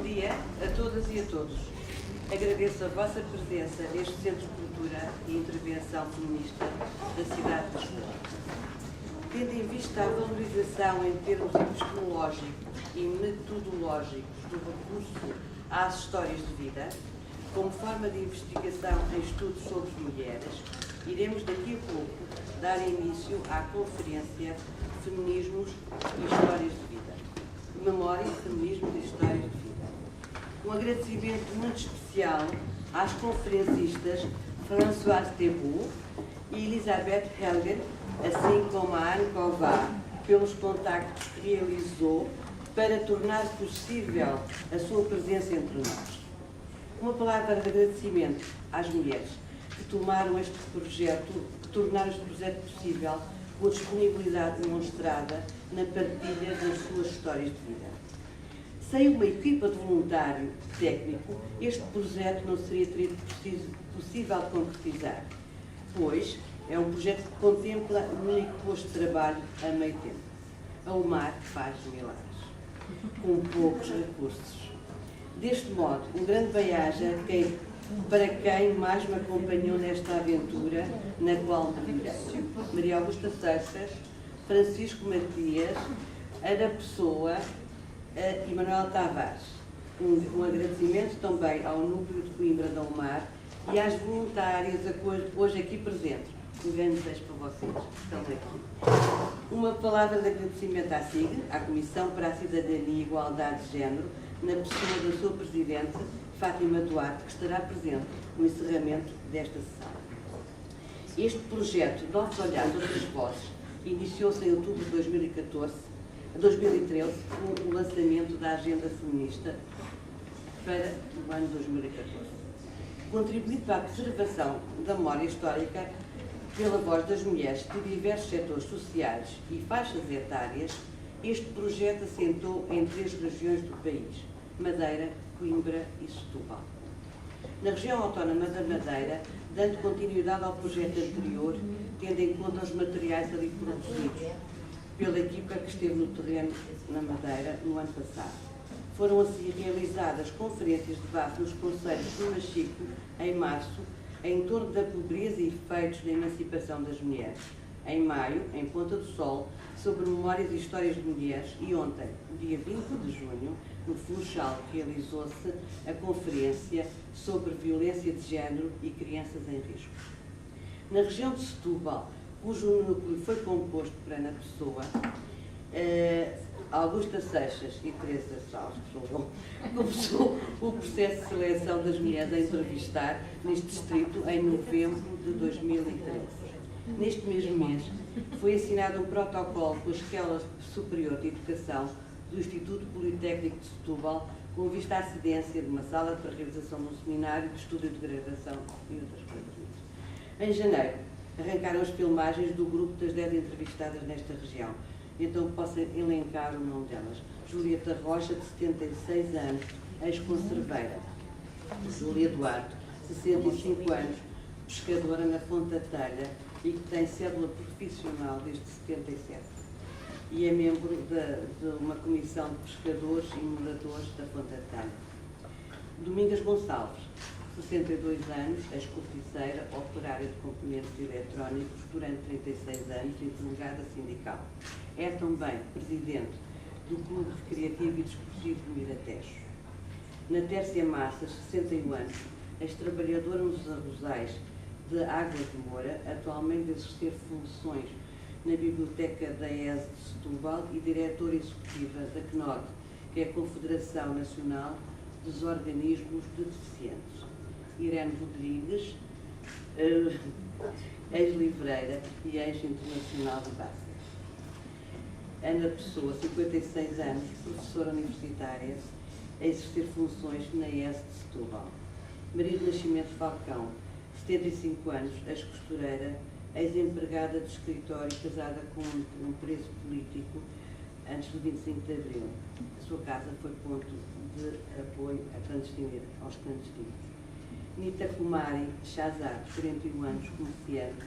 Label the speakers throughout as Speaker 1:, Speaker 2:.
Speaker 1: dia a todas e a todos. Agradeço a vossa presença neste Centro de Cultura e Intervenção Feminista da cidade de Lisboa. Tendo em vista a valorização em termos epistemológicos e metodológicos do recurso às histórias de vida, como forma de investigação em estudos sobre mulheres, iremos daqui a pouco dar início à conferência Feminismos e Histórias de Vida. Memória, Feminismo e Histórias de Vida. Um agradecimento muito especial às conferencistas Françoise Thébault e Elisabeth Helger, assim como a Anne Ková, pelos contactos que realizou para tornar possível a sua presença entre nós. Uma palavra de agradecimento às mulheres que tomaram este projeto, que tornaram este projeto possível com a disponibilidade demonstrada na partilha das suas histórias de vida. Sem uma equipa de voluntário técnico, este projeto não seria possível de concretizar, pois é um projeto que contempla um único posto de trabalho a meio tempo. A UMAR faz milagres, com poucos recursos. Deste modo, um grande bem-aja para quem mais me acompanhou nesta aventura na qual mergulhei. Maria Augusta Seixas, Francisco Matias, Ana Pessoa e Manuel Tavares. Um agradecimento também ao Núcleo de Coimbra da UMAR e às voluntárias hoje aqui presentes. Um grande beijo para vocês que estão aqui. Uma palavra de agradecimento à SIG, à Comissão para a Cidadania e Igualdade de Género, na pessoa da sua Presidente, Fátima Duarte, que estará presente no encerramento desta sessão. Este projeto, Novos Olhares, Outras Vozes, iniciou-se em outubro de 2013, com o lançamento da Agenda Feminista para o ano 2014. Contribuindo para a preservação da memória histórica pela voz das mulheres de diversos setores sociais e faixas etárias, este projeto assentou em 3 regiões do país: Madeira, Coimbra e Setúbal. Na região autónoma da Madeira, dando continuidade ao projeto anterior, tendo em conta os materiais ali produzidos pela equipa que esteve no terreno na Madeira no ano passado. Foram assim realizadas conferências de debate nos concelhos do Machico, em março, em torno da pobreza e efeitos da emancipação das mulheres. Em maio, em Ponta do Sol, sobre memórias e histórias de mulheres, e ontem, dia 20 de junho, no Funchal, realizou-se a conferência sobre violência de género e crianças em risco. Na região de Setúbal, cujo núcleo foi composto por Ana Pessoa, Augusta Seixas e Teresa Salles, começou o processo de seleção das mulheres a entrevistar neste distrito em novembro de 2013. Neste mesmo mês, foi assinado um protocolo com a Escola Superior de Educação do Instituto Politécnico de Setúbal, com vista à cedência de uma sala para a realização de um seminário de estudo de graduação e outras coisas. Em janeiro, arrancaram as filmagens do grupo das 10 entrevistadas nesta região. Então posso elencar o nome delas. Julieta Rocha, de 76 anos, ex-conserveira. Júlia Duarte, 65 anos, pescadora na Fonte da Telha e que tem cédula profissional desde 77. E é membro de uma comissão de pescadores e moradores da Fonte da Telha. Domingas Gonçalves, 62 anos, ex-corticeira, operária de componentes eletrónicos durante 36 anos e delegada sindical. É também presidente do Clube Recreativo e Desportivo de Miratejo. Na Tércia Massas, 61 anos, ex-trabalhadora nos arrozais de Águas de Moura, atualmente a exercer funções na Biblioteca da ES de Setúbal e diretora executiva da CNOD, que é a Confederação Nacional dos Organismos de Deficientes. Irene Rodrigues, ex-livreira e ex-internacional de basquete. Ana Pessoa, 56 anos, professora universitária, a exercer funções na ES de Setúbal. Maria do Nascimento Falcão, 75 anos, ex-costureira, ex-empregada de escritório, casada com um preso político antes do 25 de Abril. A sua casa foi ponto de apoio aos clandestinos. Nita Kumari Shazad, 41 anos, comerciante,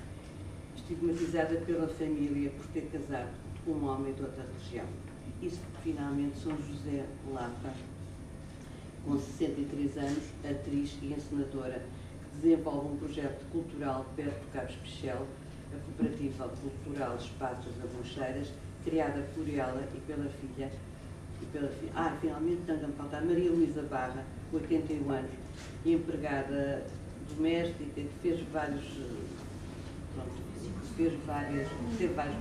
Speaker 1: estigmatizada pela família por ter casado com um homem de outra região. E finalmente São José Lapa, com 63 anos, atriz e encenadora, que desenvolve um projeto cultural perto do Cabo Especial, a Cooperativa Cultural Espaços Aboncheiras, criada por ela e pela filha. Finalmente, também falta a Maria Luísa Barra, 81 anos, empregada doméstica, que teve várias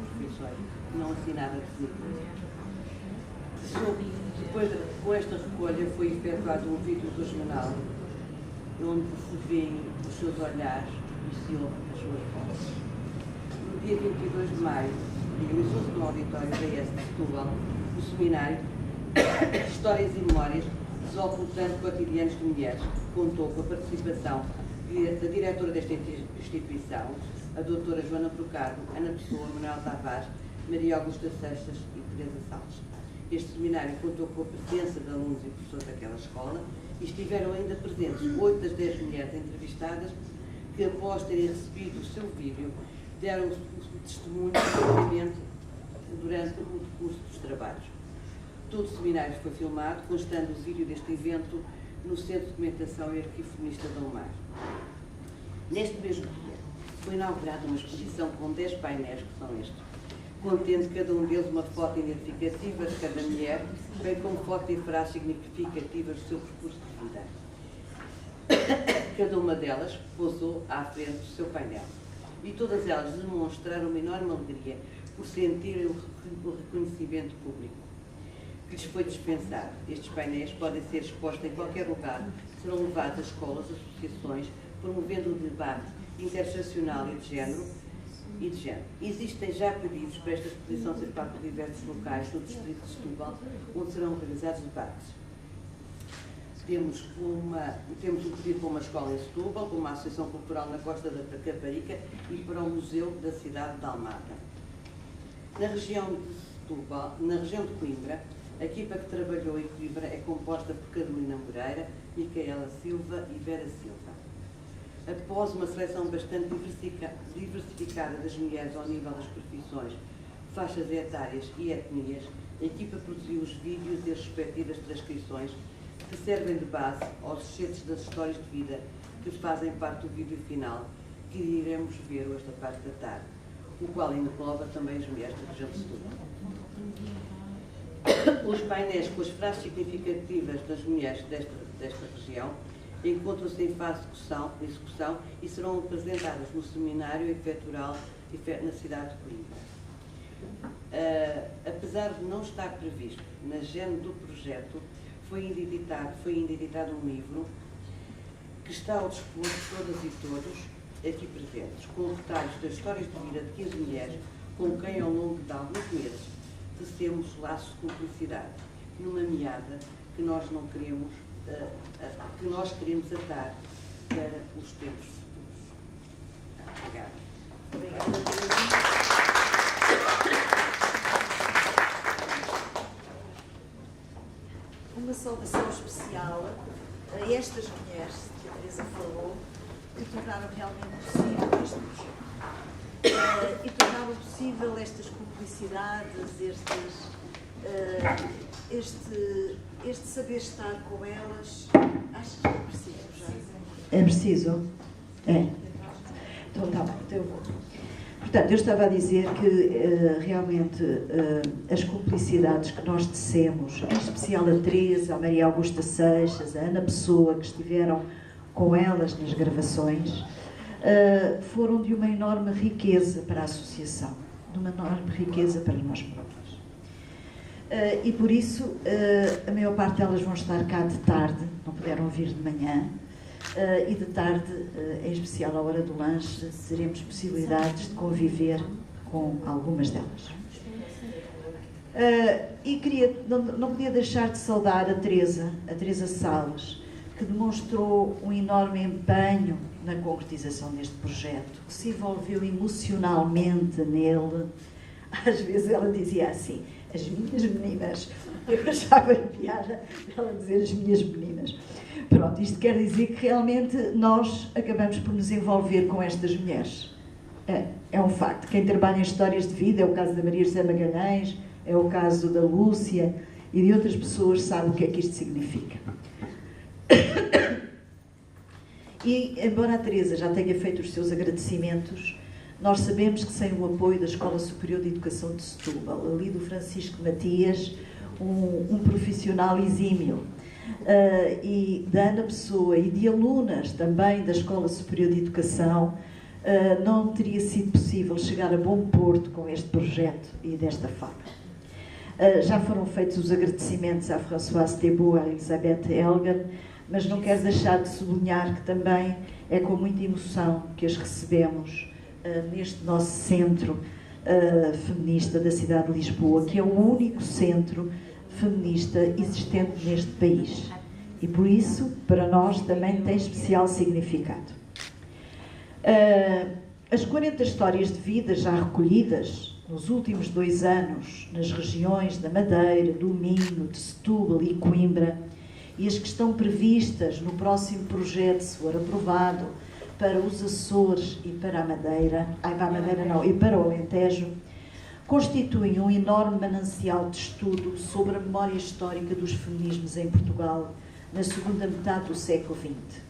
Speaker 1: profissões, não assinava de Depois, com esta recolha, foi efetuado um vídeo regional, onde se vêem os seus olhares e se ouvem as suas vozes. No dia 22 de maio, realizou-se no auditório da ES de Setúbal o seminário Histórias e Memórias desocultando cotidianos de mulheres, que contou com a participação da diretora desta instituição, a doutora Joana Brocado, Ana Pessoa, Manuel Tavares, Maria Augusta Seixas e Teresa Salles. Este seminário contou com a presença de alunos e professores daquela escola e estiveram ainda presentes 8 das 10 mulheres entrevistadas que, após terem recebido o seu vídeo, deram o testemunho durante o curso dos trabalhos. Todo o seminário foi filmado, constando o vídeo deste evento no Centro de Documentação e Arquivo Feminista da UMAR. Neste mesmo dia, foi inaugurada uma exposição com 10 painéis, que são estes, contendo cada um deles uma foto identificativa de cada mulher, bem como foto e frases significativas do seu percurso de vida. Cada uma delas pousou à frente do seu painel. E todas elas demonstraram uma enorme alegria por sentirem o reconhecimento público que lhes foi dispensado. Estes painéis podem ser expostos em qualquer lugar, serão levados a escolas, associações, promovendo o debate intergeracional e de género. Existem já pedidos para esta exposição ser feita por diversos locais do distrito de Setúbal, onde serão realizados debates. Temos um pedido para uma escola em Setúbal, para uma associação cultural na Costa da Caparica e para o Museu da cidade de Almada. Na região de Coimbra, a equipa que trabalhou em Coimbra é composta por Carolina Moreira, Micaela Silva e Vera Silva. Após uma seleção bastante diversificada das mulheres ao nível das profissões, faixas etárias e etnias, a equipa produziu os vídeos e as respectivas transcrições que servem de base aos excertos das histórias de vida que fazem parte do vídeo final que iremos ver esta parte da tarde, o qual engloba também as mulheres da região de Setúbal. Os painéis com as frases significativas das mulheres desta região encontram-se em fase de execução e serão apresentadas no seminário efetual na cidade de Coimbra. Apesar de não estar previsto na agenda do projeto, foi ainda editado um livro que está ao dispor de todas e todos aqui presentes, com detalhes das histórias de vida de 15 mulheres com quem, ao longo de alguns meses, tecemos laços de cumplicidade, numa meada que nós queremos atar para os tempos futuros. Obrigada. Obrigada.
Speaker 2: Uma saudação especial a estas mulheres que a Teresa falou, que tornaram realmente possível este projeto. E tornaram possível estas cumplicidades, este saber estar com elas. Acho que é preciso já.
Speaker 3: É preciso? É. Então tá bom, então eu vou. Portanto, eu estava a dizer que realmente as cumplicidades que nós tecemos, em especial a Teresa, a Maria Augusta Seixas, a Ana Pessoa, que estiveram com elas nas gravações, foram de uma enorme riqueza para a associação, de uma enorme riqueza para nós próprios. E por isso, a maior parte delas vão estar cá de tarde, não puderam vir de manhã, e de tarde, em especial à hora do lanche, teremos possibilidades de conviver com algumas delas. E não podia deixar de saudar a Teresa Salles, que demonstrou um enorme empenho na concretização deste projeto, que se envolveu emocionalmente nele. Às vezes ela dizia assim, as minhas meninas. Eu achava piada ela dizer as minhas meninas. Pronto, isto quer dizer que realmente nós acabamos por nos envolver com estas mulheres. É um facto. Quem trabalha em histórias de vida, é o caso da Maria José Magalhães, é o caso da Lúcia e de outras pessoas, sabe o que é que isto significa. E, embora a Teresa já tenha feito os seus agradecimentos, nós sabemos que sem o apoio da Escola Superior de Educação de Setúbal, ali do Francisco Matias, um profissional exímio, e da Ana Pessoa e de alunas também da Escola Superior de Educação, não teria sido possível chegar a bom porto com este projeto e desta forma. Já foram feitos os agradecimentos à Françoise Thébault, à Elisabeth Elgan, mas não quero deixar de sublinhar que também é com muita emoção que as recebemos neste nosso centro feminista da cidade de Lisboa, que é o único centro feminista existente neste país. E por isso, para nós, também tem especial significado. As 40 histórias de vida já recolhidas nos últimos 2 anos nas regiões da Madeira, do Minho, de Setúbal e Coimbra, e as que estão previstas no próximo projeto, se for aprovado, para os Açores e para a Madeira, e para o Alentejo, constituem um enorme manancial de estudo sobre a memória histórica dos feminismos em Portugal na segunda metade do século XX.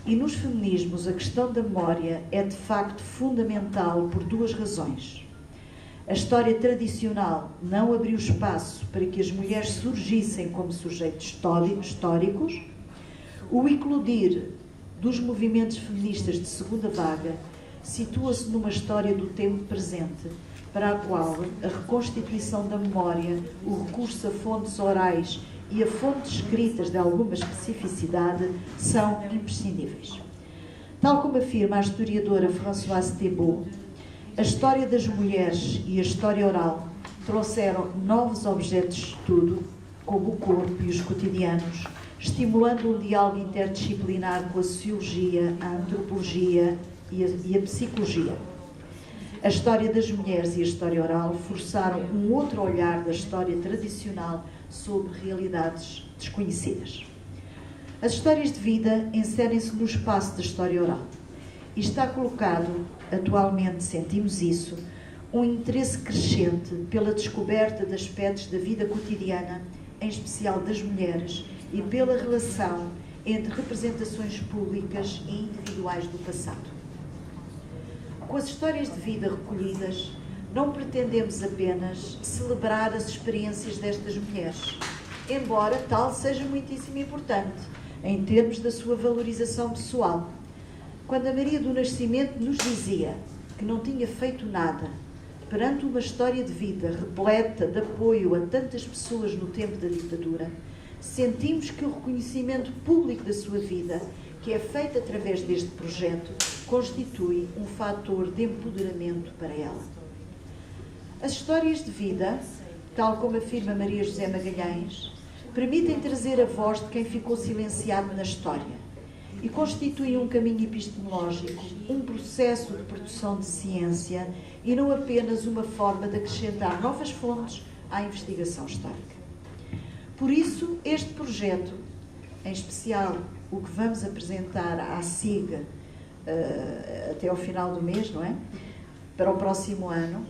Speaker 3: E nos feminismos a questão da memória é de facto fundamental por 2 razões. A história tradicional não abriu espaço para que as mulheres surgissem como sujeitos históricos. O eclodir dos movimentos feministas de segunda vaga situa-se numa história do tempo presente, para a qual a reconstituição da memória, o recurso a fontes orais e a fontes escritas de alguma especificidade são imprescindíveis. Tal como afirma a historiadora Françoise Thébault, a história das mulheres e a história oral trouxeram novos objetos de estudo, como o corpo e os cotidianos, estimulando um diálogo interdisciplinar com a sociologia, a antropologia e a psicologia. A história das mulheres e a história oral forçaram um outro olhar da história tradicional sobre realidades desconhecidas. As histórias de vida inserem-se no espaço da história oral e está colocado, atualmente sentimos isso, um interesse crescente pela descoberta de aspectos da vida cotidiana, em especial das mulheres, e pela relação entre representações públicas e individuais do passado. Com as histórias de vida recolhidas, não pretendemos apenas celebrar as experiências destas mulheres, embora tal seja muitíssimo importante, em termos da sua valorização pessoal. Quando a Maria do Nascimento nos dizia que não tinha feito nada, perante uma história de vida repleta de apoio a tantas pessoas no tempo da ditadura, sentimos que o reconhecimento público da sua vida, que é feito através deste projeto, constitui um fator de empoderamento para ela. As histórias de vida, tal como afirma Maria José Magalhães, permitem trazer a voz de quem ficou silenciado na história e constituem um caminho epistemológico, um processo de produção de ciência e não apenas uma forma de acrescentar novas fontes à investigação histórica. Por isso, este projeto, em especial o que vamos apresentar à SIG até ao final do mês, não é? Para o próximo ano,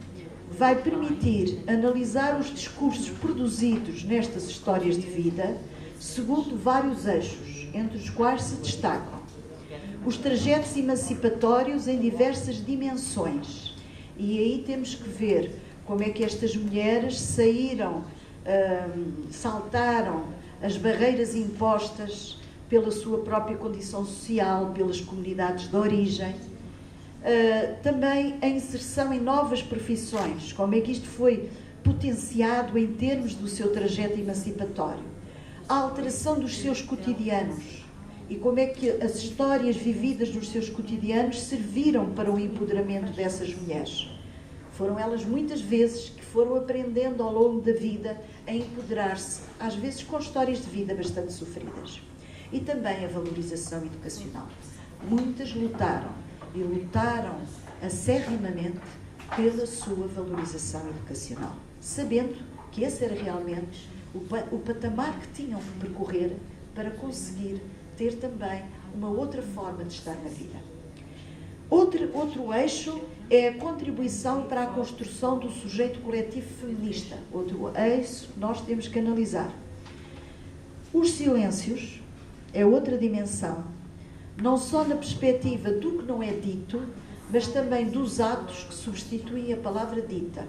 Speaker 3: vai permitir analisar os discursos produzidos nestas histórias de vida segundo vários eixos, entre os quais se destacam os trajetos emancipatórios em diversas dimensões. E aí temos que ver como é que estas mulheres saíram, saltaram as barreiras impostas pela sua própria condição social, pelas comunidades de origem. Também a inserção em novas profissões, como é que isto foi potenciado em termos do seu trajeto emancipatório, a alteração dos seus cotidianos e como é que as histórias vividas nos seus cotidianos serviram para o empoderamento dessas mulheres. Foram elas muitas vezes que foram aprendendo ao longo da vida a empoderar-se, às vezes com histórias de vida bastante sofridas. E também a valorização educacional. Muitas lutaram e lutaram acerrimamente pela sua valorização educacional, sabendo que esse era realmente o patamar que tinham que percorrer para conseguir ter também uma outra forma de estar na vida. Outro eixo é a contribuição para a construção do sujeito coletivo feminista. Outro eixo que nós temos que analisar. Os silêncios é outra dimensão, não só na perspectiva do que não é dito, mas também dos atos que substituem a palavra dita.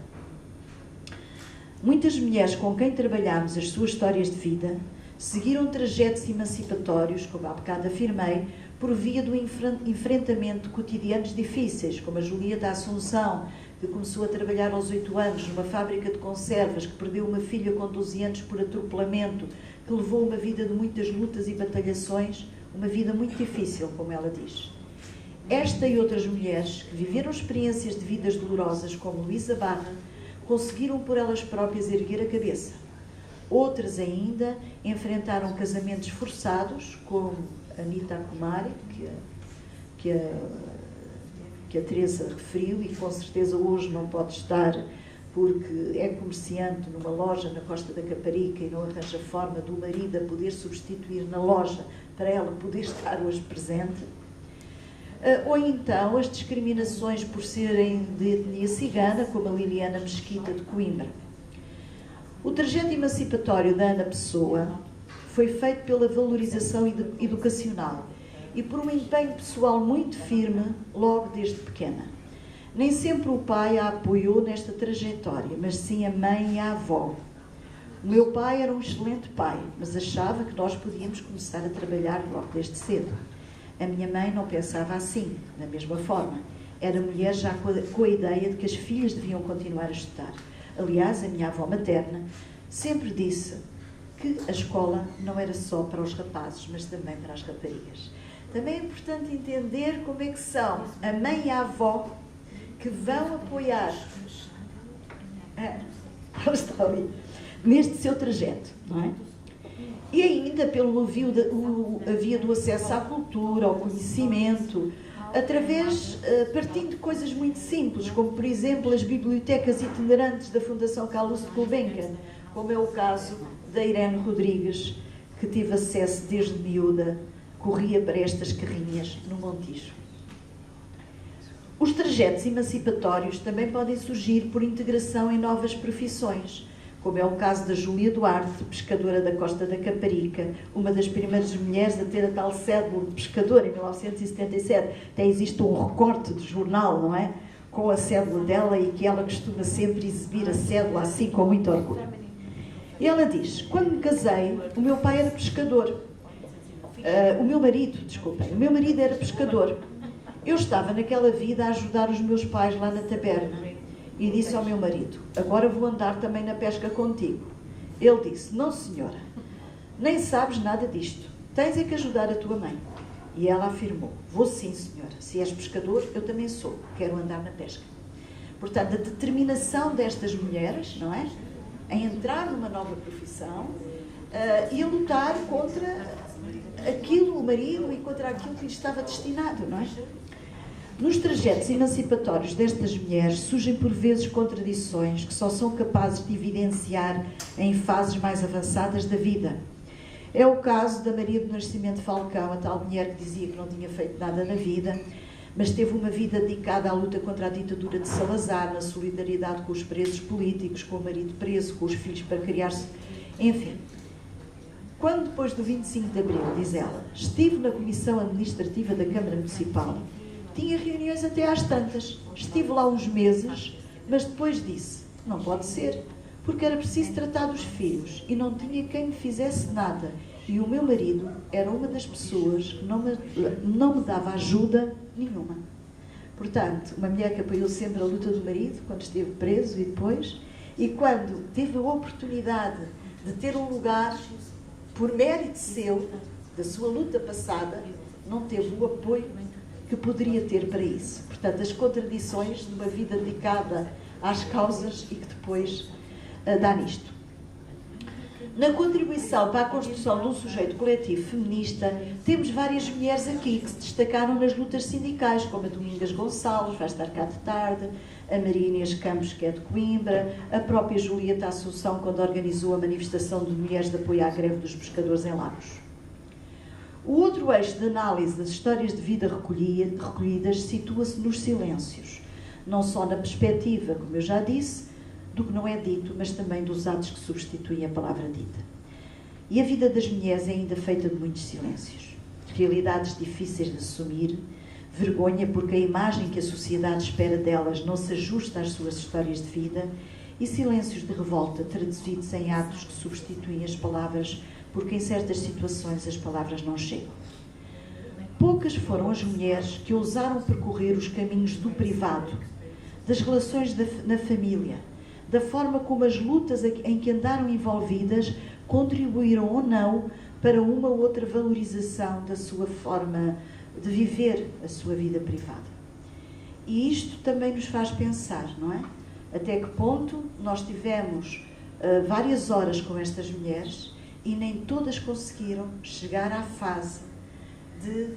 Speaker 3: Muitas mulheres com quem trabalhamos as suas histórias de vida seguiram trajetos emancipatórios, como há bocado afirmei, por via do enfrentamento de cotidianos difíceis, como a Julieta Assunção, que começou a trabalhar aos 8 anos numa fábrica de conservas, que perdeu uma filha com 12 anos por atropelamento, que levou uma vida de muitas lutas e batalhações, uma vida muito difícil, como ela diz. Esta e outras mulheres que viveram experiências de vidas dolorosas, como Luísa Barra, conseguiram por elas próprias erguer a cabeça. Outras ainda enfrentaram casamentos forçados, como Anita Kumari, que a Teresa referiu, e com certeza hoje não pode estar porque é comerciante numa loja na Costa da Caparica e não arranja forma do marido a poder substituir na loja para ela poder estar hoje presente. Ou então as discriminações por serem de etnia cigana, como a Liliana Mesquita de Coimbra. O trajeto emancipatório da Ana Pessoa foi feito pela valorização educacional e por um empenho pessoal muito firme logo desde pequena. Nem sempre o pai a apoiou nesta trajetória, mas sim a mãe e a avó. O meu pai era um excelente pai, mas achava que nós podíamos começar a trabalhar logo desde cedo. A minha mãe não pensava assim, da mesma forma. Era mulher já com a ideia de que as filhas deviam continuar a estudar. Aliás, a minha avó materna sempre disse que a escola não era só para os rapazes, mas também para as raparigas. Também é importante entender como é que são a mãe e a avó que vão apoiar está ali, neste seu trajeto, não é? E ainda pelo a via do acesso à cultura, ao conhecimento, partindo de coisas muito simples, como por exemplo as bibliotecas itinerantes da Fundação Calouste Gulbenkian, como é o caso da Irene Rodrigues, que tive acesso desde miúda, corria para estas carrinhas no Montijo. Os trajetos emancipatórios também podem surgir por integração em novas profissões, como é o caso da Júlia Duarte, pescadora da Costa da Caparica, uma das primeiras mulheres a ter a tal cédula de pescador em 1977. Até existe um recorte de jornal, não é? Com a cédula dela, e que ela costuma sempre exibir a cédula assim com muito orgulho. E ela diz: quando me casei, o meu pai era pescador. O meu marido era pescador. Eu estava naquela vida a ajudar os meus pais lá na taberna. E disse ao meu marido: agora vou andar também na pesca contigo. Ele disse: não senhora, nem sabes nada disto, tens é que ajudar a tua mãe. E ela afirmou: vou sim senhora, se és pescador, eu também sou, quero andar na pesca. Portanto, a determinação destas mulheres, não é? Em entrar numa nova profissão e a lutar contra aquilo, o marido, e contra aquilo que lhe estava destinado, não é? Nos trajetos emancipatórios destas mulheres surgem por vezes contradições que só são capazes de evidenciar em fases mais avançadas da vida. É o caso da Maria do Nascimento Falcão, a tal mulher que dizia que não tinha feito nada na vida, mas teve uma vida dedicada à luta contra a ditadura de Salazar, na solidariedade com os presos políticos, com o marido preso, com os filhos para criar-se, enfim. Quando depois do 25 de Abril, diz ela, estive na Comissão Administrativa da Câmara Municipal, tinha reuniões até às tantas, estive lá uns meses, mas depois disse, não pode ser, porque era preciso tratar dos filhos e não tinha quem me fizesse nada. E o meu marido era uma das pessoas que não me dava ajuda nenhuma. Portanto, uma mulher que apoiou sempre a luta do marido, quando esteve preso e depois, e quando teve a oportunidade de ter um lugar, por mérito seu, da sua luta passada, não teve o apoio que poderia ter para isso. Portanto, as contradições de uma vida dedicada às causas e que depois dá nisto. Na contribuição para a construção de um sujeito coletivo feminista, temos várias mulheres aqui que se destacaram nas lutas sindicais, como a Domingas Gonçalves, vai estar cá de tarde, a Maria Inês Campos, que é de Coimbra, a própria Julieta Assunção, quando organizou a manifestação de mulheres de apoio à greve dos pescadores em Lagos. O outro eixo de análise das histórias de vida recolhidas situa-se nos silêncios, não só na perspectiva, como eu já disse, do que não é dito, mas também dos atos que substituem a palavra dita. E a vida das mulheres é ainda feita de muitos silêncios, realidades difíceis de assumir, vergonha porque a imagem que a sociedade espera delas não se ajusta às suas histórias de vida e silêncios de revolta traduzidos em atos que substituem as palavras porque em certas situações as palavras não chegam. Poucas foram as mulheres que ousaram percorrer os caminhos do privado, das relações na família, da forma como as lutas em que andaram envolvidas contribuíram ou não para uma ou outra valorização da sua forma de viver a sua vida privada. E isto também nos faz pensar, não é? Até que ponto nós tivemos várias horas com estas mulheres e nem todas conseguiram chegar à fase de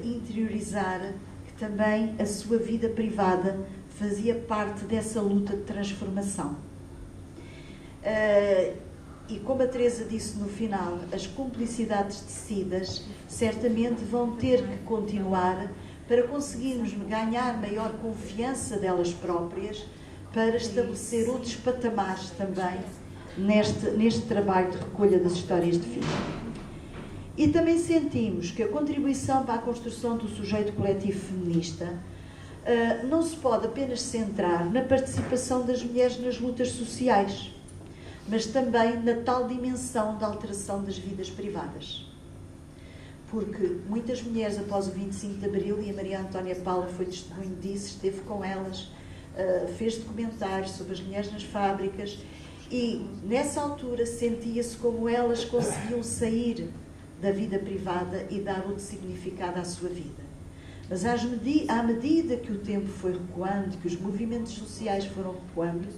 Speaker 3: interiorizar que também a sua vida privada fazia parte dessa luta de transformação. E como a Teresa disse no final, as cumplicidades tecidas certamente vão ter que continuar para conseguirmos ganhar maior confiança delas próprias, para estabelecer outros patamares também neste trabalho de recolha das histórias de vida. E também sentimos que a contribuição para a construção do sujeito coletivo feminista não se pode apenas centrar na participação das mulheres nas lutas sociais, mas também na tal dimensão da alteração das vidas privadas. Porque muitas mulheres, após o 25 de Abril, e a Maria Antónia Paula foi testemunho disso, esteve com elas, fez documentários sobre as mulheres nas fábricas, e nessa altura sentia-se como elas conseguiam sair da vida privada e dar outro significado à sua vida. Mas à medida que o tempo foi recuando, que os movimentos sociais foram recuando,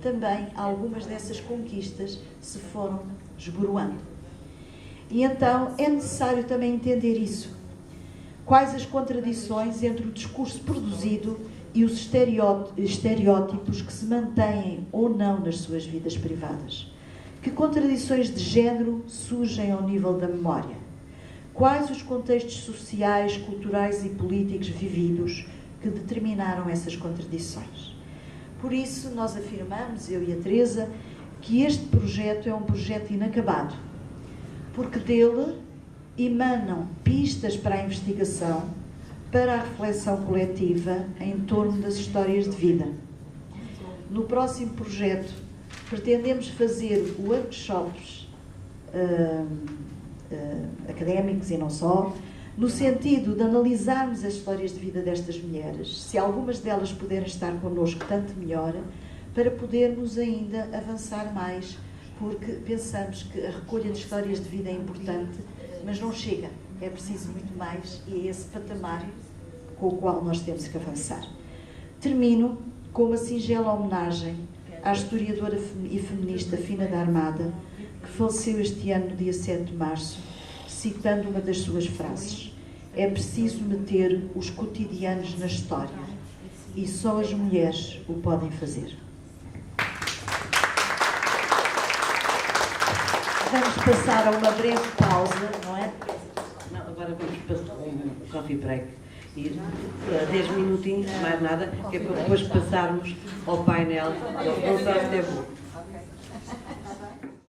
Speaker 3: também algumas dessas conquistas se foram esboroando. E então é necessário também entender isso. Quais as contradições entre o discurso produzido e os estereótipos que se mantêm ou não nas suas vidas privadas? Que contradições de género surgem ao nível da memória? Quais os contextos sociais, culturais e políticos vividos que determinaram essas contradições? Por isso, nós afirmamos, eu e a Teresa, que este projeto é um projeto inacabado, porque dele emanam pistas para a investigação, para a reflexão coletiva em torno das histórias de vida. No próximo projeto, pretendemos fazer workshops académicos e não só, no sentido de analisarmos as histórias de vida destas mulheres, se algumas delas puderem estar connosco, tanto melhor, para podermos ainda avançar mais, porque pensamos que a recolha de histórias de vida é importante, mas não chega, é preciso muito mais, e é esse patamar com o qual nós temos que avançar. Termino com uma singela homenagem à historiadora e feminista Fina da Armada, que faleceu este ano, no dia 7 de março, citando uma das suas frases: é preciso meter os cotidianos na história, e só as mulheres o podem fazer. Vamos passar a uma breve pausa, não é?
Speaker 1: Não, agora vamos passar um coffee break. E 10 minutinhos, mais nada, que é para depois passarmos ao painel do Gonçalo Tebo.